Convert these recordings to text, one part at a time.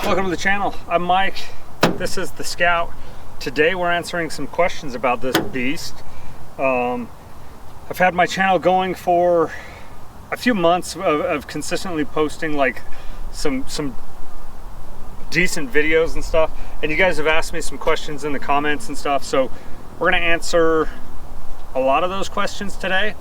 Welcome to the channel. I'm Mike. This is the Scout. Today we're answering some questions about this beast. I've had my channel going for a few months of consistently posting like some decent videos and stuff, and you guys have asked me some questions in the comments and stuff, so we're going to answer a lot of those questions today.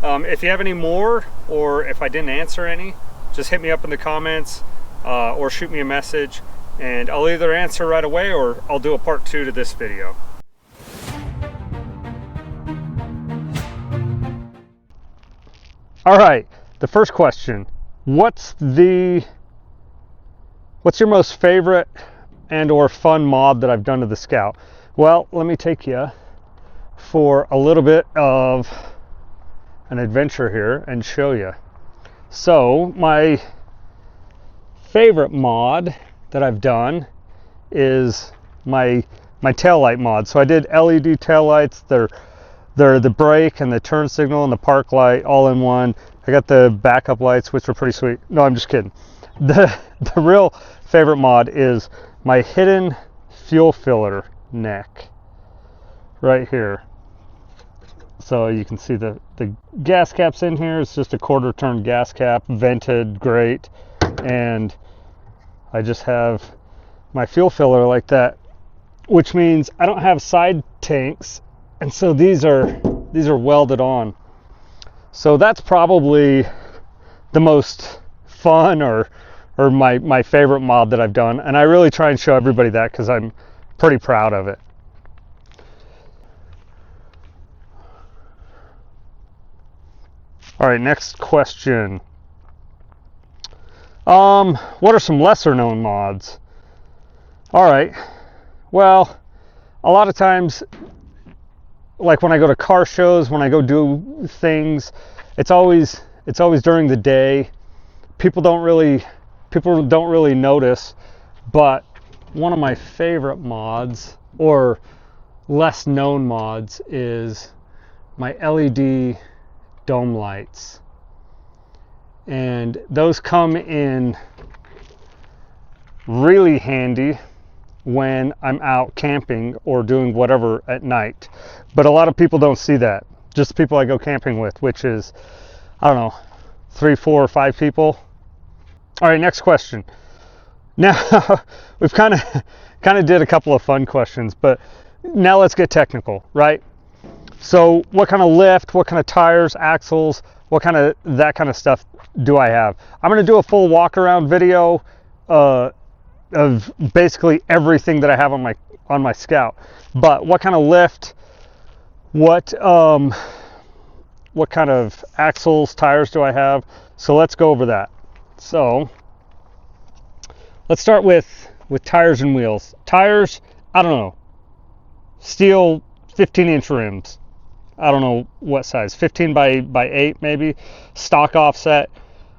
If you have any more, or if I didn't answer any, just hit me up in the comments or shoot me a message, and I'll either answer right away or I'll do a part 2 to this video. All right, the first question: what's your most favorite and or fun mod that I've done to the Scout? Well, let me take you for a little bit of an adventure here and show you. So my favorite mod that I've done is my tail light mod. So I did LED tail lights. They're the brake and the turn signal and the park light all in one. I got the backup lights, which are pretty sweet. No, I'm just kidding. The real favorite mod is my hidden fuel filler neck right here. So you can see the gas cap's in here. It's just a quarter turn gas cap, vented, great. And I just have my fuel filler like that, which means I don't have side tanks, and so these are welded on. So that's probably the most fun or my favorite mod that I've done, and I really try and show everybody that because I'm pretty proud of it. All right, next question. What are some lesser known mods? All right, well, a lot of times, like when I go to car shows, when I go do things, it's always during the day. People don't really notice, but one of my favorite mods, or less known mods, is my LED dome lights. And those come in really handy when I'm out camping or doing whatever at night. But a lot of people don't see that. Just the people I go camping with, which is, I don't know, 3, 4, or 5 people. All right, next question. Now, we've kind of did a couple of fun questions, but now let's get technical, right? So what kind of lift, what kind of tires, axles, what kind of that kind of stuff do I have? I'm going to do a full walk around video of basically everything that I have on my Scout. But what kind of lift, what kind of axles, tires do I have? So let's go over that. So let's start with tires and wheels. Tires, I don't know, steel 15-inch rims. I don't know what size, 15 by 8 maybe, stock offset.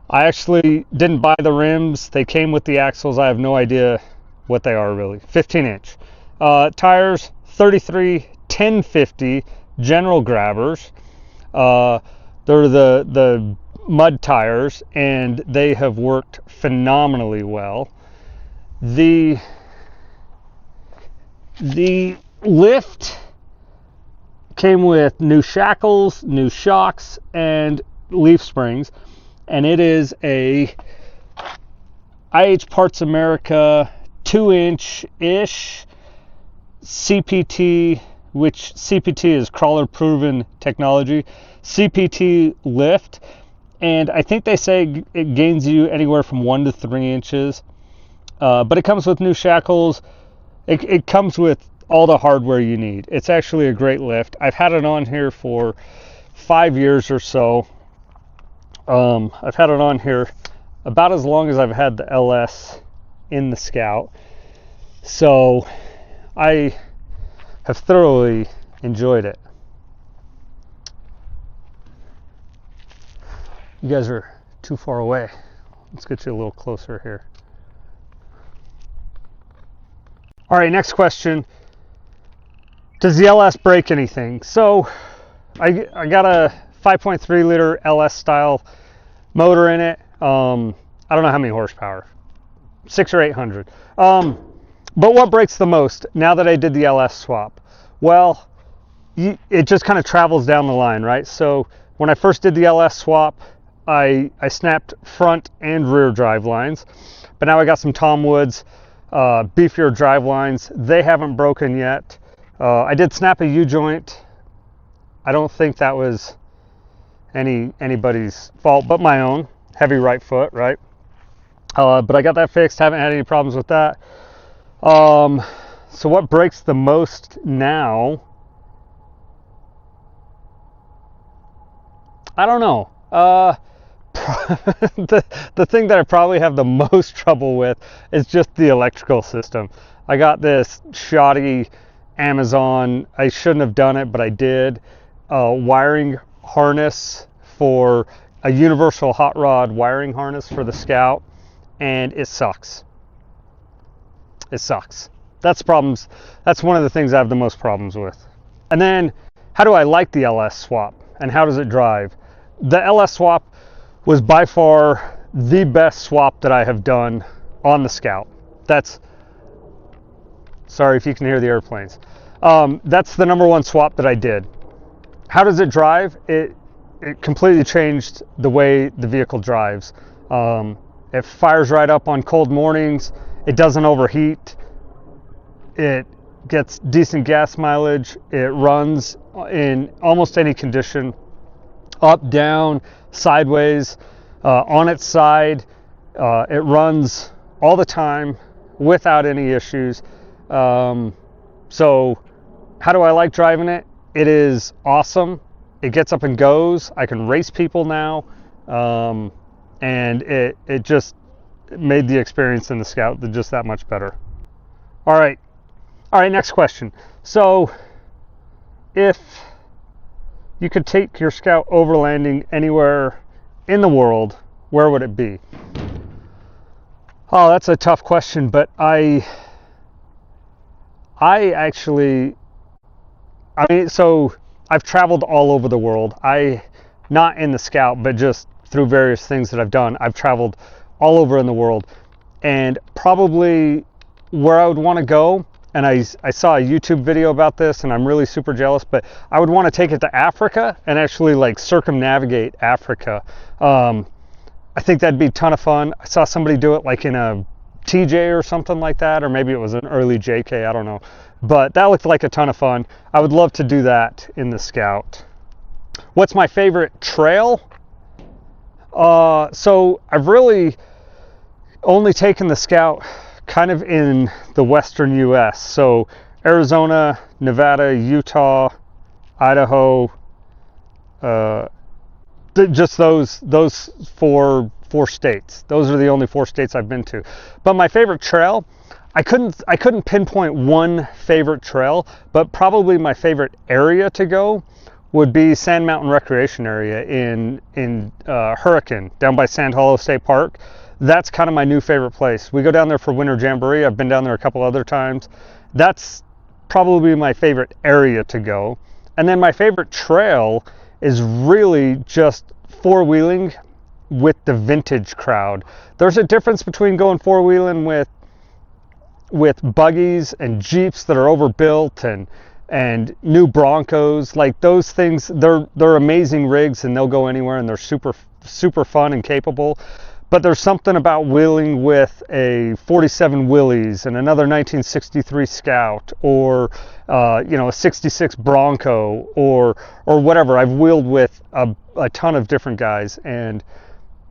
I actually didn't buy the rims. They came with the axles. I have no idea what they are really. 15-inch. Tires, 33 1050 general grabbers. They're the mud tires, and they have worked phenomenally well. The lift came with new shackles, new shocks, and leaf springs, and it is a IH Parts America 2-inch-ish CPT, which CPT is crawler proven technology, CPT lift, and I think they say it gains you anywhere from 1 to 3 inches, but it comes with new shackles. It comes with all the hardware you need. It's actually a great lift. I've had it on here for 5 years or so. I've had it on here about as long as I've had the LS in the Scout. So I have thoroughly enjoyed it. You guys are too far away. Let's get you a little closer here. All right, next question. Does the LS break anything? So I got a 5.3 liter LS style motor in it. I don't know how many horsepower, 6 or 800. But what breaks the most now that I did the LS swap? Well, it just kind of travels down the line, right? So when I first did the LS swap, I snapped front and rear drive lines, but now I got some Tom Woods beefier drive lines. They haven't broken yet. I did snap a U-joint. I don't think that was anybody's fault but my own. Heavy right foot, right? But I got that fixed. Haven't had any problems with that. So what breaks the most now? I don't know. The thing that I probably have the most trouble with is just the electrical system. I got this shoddy Amazon, I shouldn't have done it, but I did, wiring harness for a universal hot rod wiring harness for the Scout, and it sucks. It sucks. That's problems. That's one of the things I have the most problems with. And then, how do I like the LS swap, and how does it drive? The LS swap was by far the best swap that I have done on the Scout. That's, sorry if you can hear the airplanes. That's the number one swap that I did. How does it drive? It completely changed the way the vehicle drives. It fires right up on cold mornings. It doesn't overheat. It gets decent gas mileage. It runs in almost any condition. Up, down, sideways, on its side. It runs all the time without any issues. So how do I like driving it? It is awesome. It gets up and goes. I can race people now. And it just made the experience in the Scout just that much better. All right, next question. So if you could take your Scout overlanding anywhere in the world, where would it be? Oh, that's a tough question, but I mean, so I've traveled all over the world. Not in the Scout, but just through various things that I've done. I've traveled all over in the world, and probably where I would want to go, and I saw a YouTube video about this, and I'm really super jealous, but I would want to take it to Africa and actually like circumnavigate Africa. I think that'd be a ton of fun. I saw somebody do it like in a TJ or something like that, or maybe it was an early JK, I don't know. But that looked like a ton of fun. I would love to do that in the Scout. What's my favorite trail? So I've really only taken the Scout kind of in the western US. So Arizona, Nevada, Utah, Idaho, just those four states. Those are the only 4 states I've been to. But my favorite trail, I couldn't pinpoint one favorite trail, but probably my favorite area to go would be Sand Mountain Recreation Area in Hurricane, down by Sand Hollow State Park. That's kind of my new favorite place. We go down there for Winter Jamboree. I've been down there a couple other times. That's probably my favorite area to go. And then my favorite trail is really just four-wheeling with the vintage crowd. There's a difference between going four-wheeling with buggies and Jeeps that are overbuilt and new Broncos. Like those things, they're amazing rigs and they'll go anywhere and they're super fun and capable. But there's something about wheeling with a 47 Willys and another 1963 Scout, or a 66 Bronco, or whatever. I've wheeled with a ton of different guys, and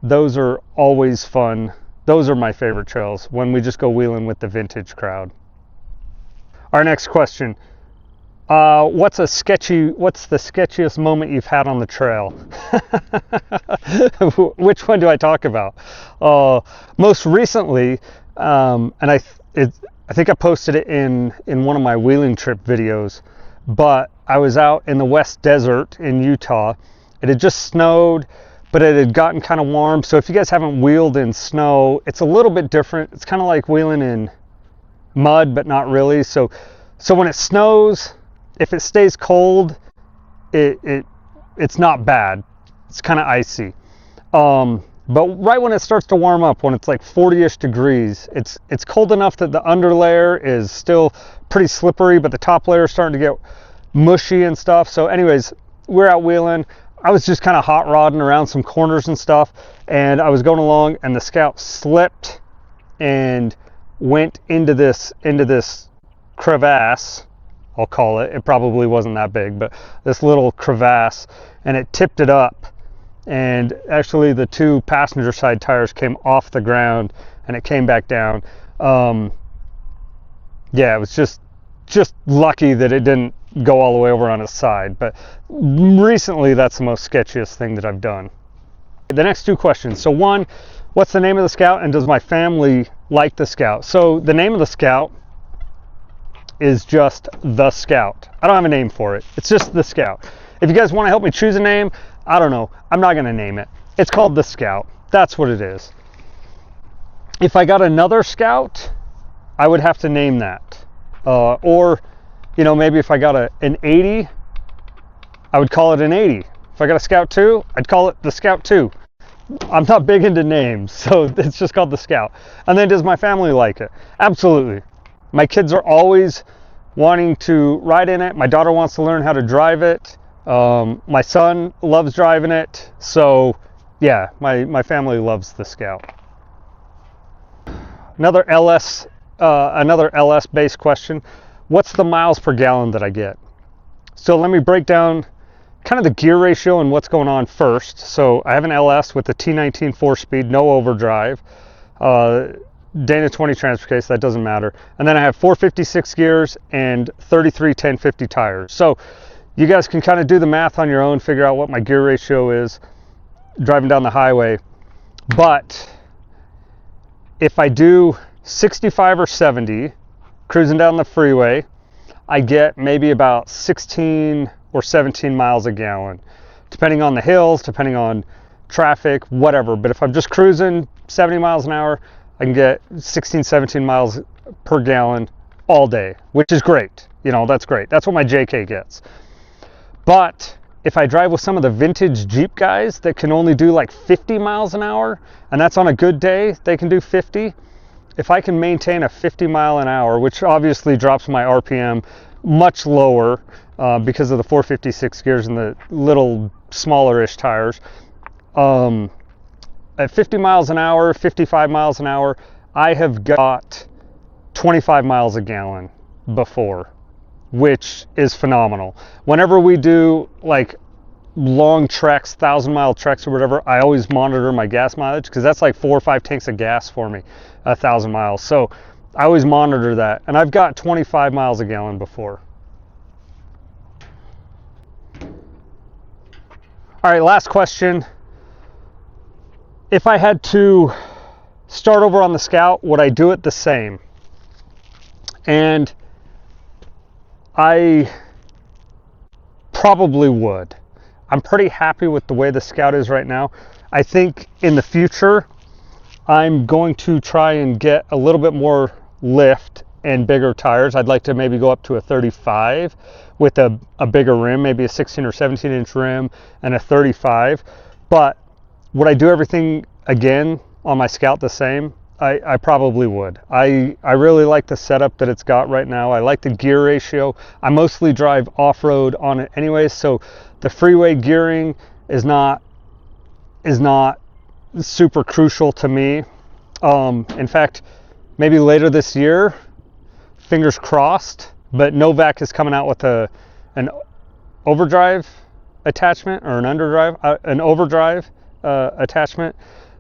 those are always fun. Those are my favorite trails, when we just go wheeling with the vintage crowd. Our next question. What's the sketchiest moment you've had on the trail? Which one do I talk about? Most recently, and I think I posted it in one of my wheeling trip videos, but I was out in the West Desert in Utah. It had just snowed, but it had gotten kind of warm. So if you guys haven't wheeled in snow, it's a little bit different. It's kind of like wheeling in mud, but not really. So when it snows, if it stays cold, it's not bad. It's kind of icy. But right when it starts to warm up, when it's like 40-ish degrees, it's cold enough that the underlayer is still pretty slippery, but the top layer is starting to get mushy and stuff. So anyways, we're out wheeling. I was just kind of hot rodding around some corners and stuff, and I was going along, and the Scout slipped and went into this crevasse, I'll call it. It probably wasn't that big, but this little crevasse, and it tipped it up. And actually the two passenger side tires came off the ground and it came back down. Yeah, it was just lucky that it didn't go all the way over on its side. But recently, that's the most sketchiest thing that I've done. The next two questions. So one, what's the name of the Scout, and does my family like the Scout? So the name of the Scout is just the Scout. I don't have a name for it. It's just the Scout. If you guys want to help me choose a name, I don't know. I'm not going to name it. It's called the Scout. That's what it is. If I got another Scout, I would have to name that. Or, you know, maybe if I got an 80, I would call it an 80. If I got a Scout 2, I'd call it the Scout 2. I'm not big into names, so it's just called the Scout. And then does my family like it? Absolutely. My kids are always wanting to ride in it. My daughter wants to learn how to drive it. My son loves driving it. So yeah, my family loves the Scout. Another LS based question. What's the miles per gallon that I get? So let me break down kind of the gear ratio and what's going on first. So I have an LS with a T19 4-speed, no overdrive, Dana 20 transfer case, that doesn't matter. And then I have 456 gears and 33 1050 tires. So you guys can kind of do the math on your own, figure out what my gear ratio is driving down the highway. But if I do 65 or 70 cruising down the freeway, I get maybe about 16 or 17 miles a gallon, depending on the hills, depending on traffic, whatever. But if I'm just cruising 70 miles an hour, I can get 16, 17 miles per gallon all day, which is great. You know, that's great. That's what my JK gets. But if I drive with some of the vintage Jeep guys that can only do like 50 miles an hour, and that's on a good day, they can do 50. If I can maintain a 50 mile an hour, which obviously drops my RPM much lower because of the 456 gears and the little smaller-ish tires, at 50 miles an hour, 55 miles an hour, I have got 25 miles a gallon before, which is phenomenal. Whenever we do like long treks, 1,000-mile treks or whatever, I always monitor my gas mileage because that's like 4 or 5 tanks of gas for me, 1,000 miles. So I always monitor that, and I've got 25 miles a gallon before. All right, last question. If I had to start over on the Scout, would I do it the same? And I probably would. I'm pretty happy with the way the Scout is right now. I think in the future, I'm going to try and get a little bit more lift and bigger tires. I'd like to maybe go up to a 35 with a bigger rim, maybe a 16 or 17 inch rim and a 35. But would I do everything again on my Scout the same? I probably would. I really like the setup that it's got right now. I like the gear ratio. I mostly drive off-road on it anyway, so the freeway gearing is not super crucial to me. In fact, maybe later this year, fingers crossed, but Novak is coming out with an overdrive attachment or an overdrive attachment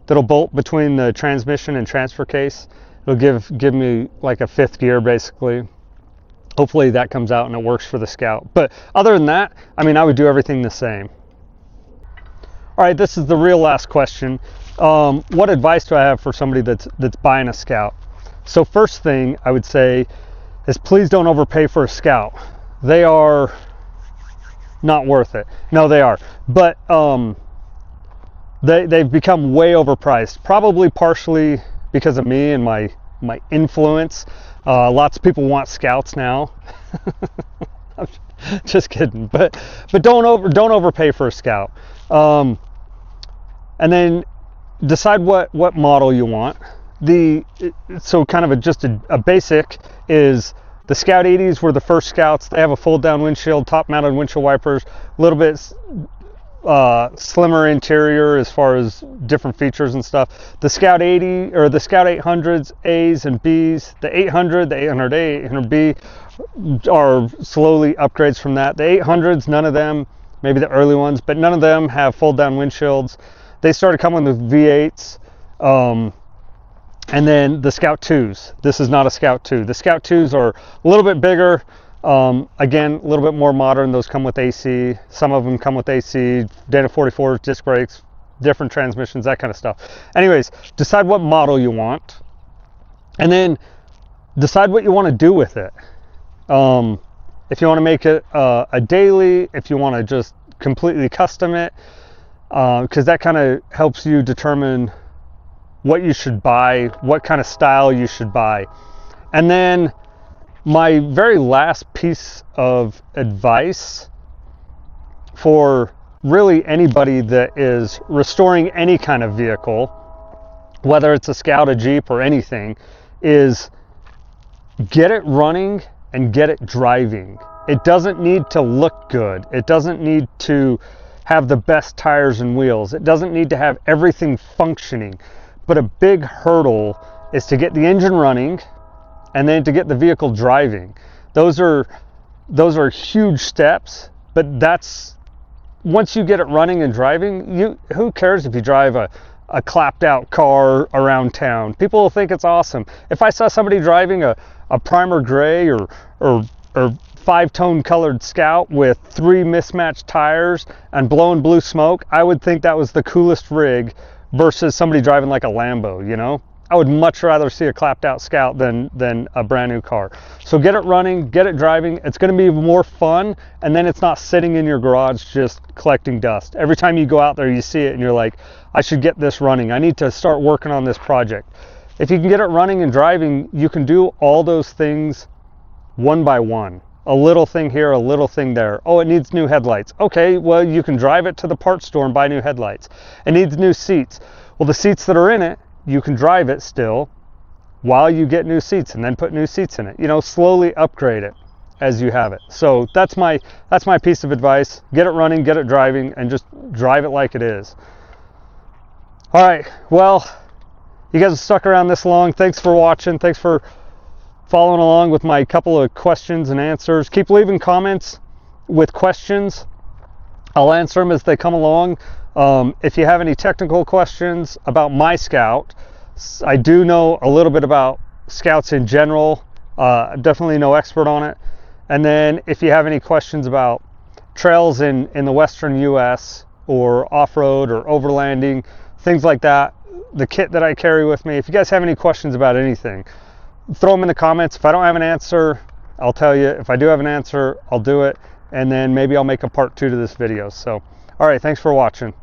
that'll bolt between the transmission and transfer case. It'll give me like a 5th gear basically. Hopefully that comes out and it works for the Scout. But other than that, I mean, I would do everything the same. All right, this is the real last question. What advice do I have for somebody that's buying a Scout? So first thing I would say is please don't overpay for a Scout. They are not worth it. No, they are. But they've become way overpriced, probably partially because of me and my influence. Lots of people want Scouts now. I'm just kidding, but don't overpay for a Scout. And then decide what model you want. So kind of just a basic is the Scout 80s were the first Scouts. They have a fold down windshield, top mounted windshield wipers, a little bit slimmer interior as far as different features and stuff. The Scout 80 or the Scout 800s, A's and B's, the 800, the 800A, 800B are slowly upgrades from that. The 800s, none of them, maybe the early ones, but none of them have fold down windshields. They started coming with V8s. And then the Scout 2s. This is not a Scout 2. The Scout 2s are a little bit bigger. Again, a little bit more modern. Those come with AC. Some of them come with AC, Dana 44 disc brakes, different transmissions, that kind of stuff. Anyways, decide what model you want. And then decide what you want to do with it. If you want to make it a daily, if you want to just completely custom it, because that kind of helps you determine what you should buy, what kind of style you should buy. And then my very last piece of advice for really anybody that is restoring any kind of vehicle, whether it's a Scout, a Jeep, or anything, is get it running and get it driving. It doesn't need to look good. It doesn't need to have the best tires and wheels. It doesn't need to have everything functioning. But a big hurdle is to get the engine running and then to get the vehicle driving. Those are huge steps, but that's once you get it running and driving, who cares if you drive a clapped out car around town? People will think it's awesome. If I saw somebody driving a primer gray or 5-tone colored Scout with 3 mismatched tires and blowing blue smoke, I would think that was the coolest rig versus somebody driving like a Lambo, you know? I would much rather see a clapped out Scout than a brand new car. So get it running, get it driving. It's going to be more fun, and then it's not sitting in your garage just collecting dust. Every time you go out there, you see it and you're like, I should get this running. I need to start working on this project. If you can get it running and driving, you can do all those things one by one. A little thing here, a little thing there. Oh, it needs new headlights. Okay, well, you can drive it to the parts store and buy new headlights. It needs new seats. Well, the seats that are in it, you can drive it still while you get new seats and then put new seats in it. You know, slowly upgrade it as you have it. So that's my piece of advice. Get it running, get it driving, and just drive it like it is. All right, well, you guys have stuck around this long. Thanks for watching. Thanks for following along with my couple of questions and answers. Keep leaving comments with questions. I'll answer them as they come along. If you have any technical questions about my Scout, I do know a little bit about Scouts in general. Definitely no expert on it. And then if you have any questions about trails in the western US or off-road or overlanding, things like that, the kit that I carry with me, if you guys have any questions about anything, throw them in the comments. If I don't have an answer, I'll tell you. If I do have an answer, I'll do it. And then maybe I'll make a part 2 to this video. So, all right, thanks for watching.